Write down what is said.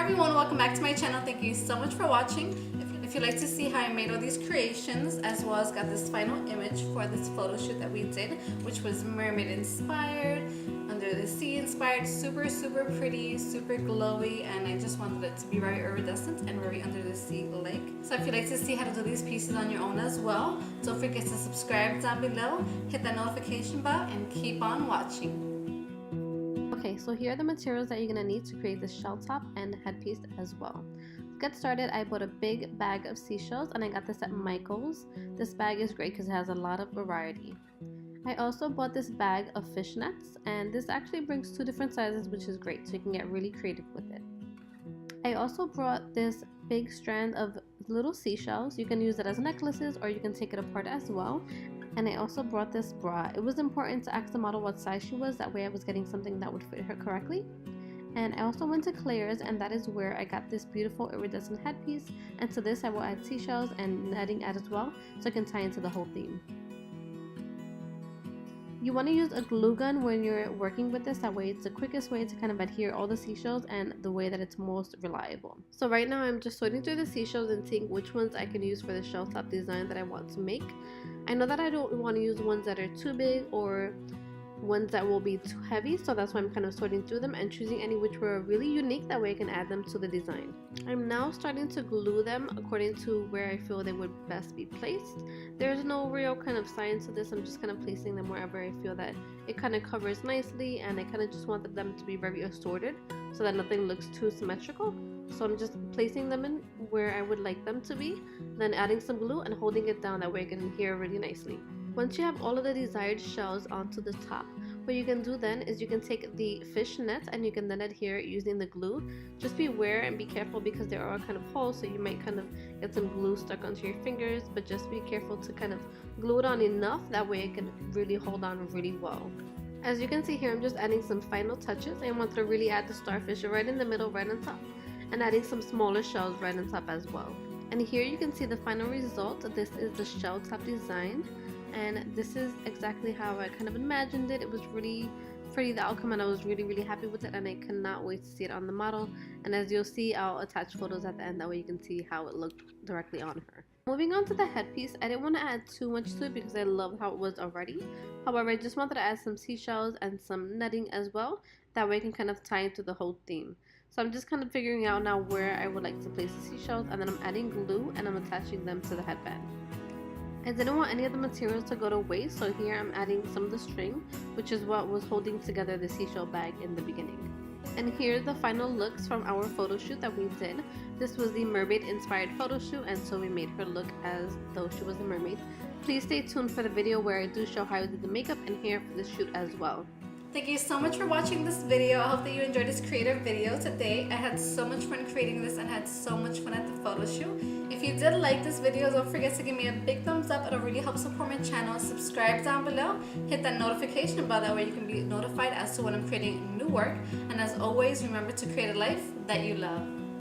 everyone, welcome back to my channel. Thank you so much for watching. If you'd like to see how I made all these creations, as well as got this final image for this photo shoot that we did, which was mermaid inspired, under the sea inspired, super pretty, super glowy, and I just wanted it to be very iridescent and very under the sea like. So if you'd like to see how to do these pieces on your own as well, don't forget to subscribe down below, hit that notification bell, and keep on watching. Okay, so here are the materials that you're going to need to create this shell top and headpiece as well. To get started, I bought a big bag of seashells and I got this at Michael's. This bag is great because it has a lot of variety. I also bought this bag of fishnets, and this actually brings two different sizes, which is great, so you can get really creative with it. I also brought this big strand of little seashells. You can use it as necklaces or you can take it apart as well. And I also brought this bra. It was important to ask the model what size she was, that way I was getting something that would fit her correctly. And I also went to Claire's, and that is where I got this beautiful iridescent headpiece, and to this I will add seashells and netting as well, so it can tie into the whole theme. You want to use a glue gun when you're working with this, that way it's the quickest way to kind of adhere all the seashells and the way that it's most reliable. So right now I'm just sorting through the seashells and seeing which ones I can use for the shell top design that I want to make. I know that I don't want to use ones that are too big or ones that will be too heavy, so that's why I'm kind of sorting through them and choosing any which were really unique, that way I can add them to the design. I'm now starting to glue them according to where I feel they would best be placed. There's no real kind of science to this, I'm just kind of placing them wherever I feel that it kind of covers nicely, and I kind of just wanted them to be very assorted so that nothing looks too symmetrical. So I'm just placing them in where I would like them to be, then adding some glue and holding it down, that way I can adhere really nicely. Once you have all of the desired shells onto the top, what you can do then is you can take the fish net and you can then adhere it using the glue. Just be aware and be careful because there are kind of holes, so you might kind of get some glue stuck onto your fingers, but just be careful to kind of glue it on enough, that way it can really hold on really well. As you can see here, I'm just adding some final touches. I want to really add the starfish right in the middle, right on top, and adding some smaller shells right on top as well. And here you can see the final result. This is the shell top design, and this is exactly how I kind of imagined it. It was really pretty, the outcome, and I was really happy with it, and I cannot wait to see it on the model. And as you'll see, I'll attach photos at the end, that way you can see how it looked directly on her. Moving on to the headpiece, I didn't want to add too much to it because I loved how it was already. However, I just wanted to add some seashells and some netting as well, that way I can kind of tie into the whole theme. So I'm just kind of figuring out now where I would like to place the seashells, and then I'm adding glue and I'm attaching them to the headband. I didn't want any of the materials to go to waste, so here I'm adding some of the string, which is what was holding together the seashell bag in the beginning. And here are the final looks from our photo shoot that we did. This was the mermaid inspired photo shoot, and so we made her look as though she was a mermaid. Please stay tuned for the video where I do show how I did the makeup and hair for the shoot as well. Thank you so much for watching this video. I hope that you enjoyed this creative video today. I had so much fun creating this and had so much fun at the photo shoot. If you did like this video, don't forget to give me a big thumbs up. It'll really help support my channel. Subscribe down below. Hit that notification bell, that way you can be notified as to when I'm creating new work. And as always, remember to create a life that you love.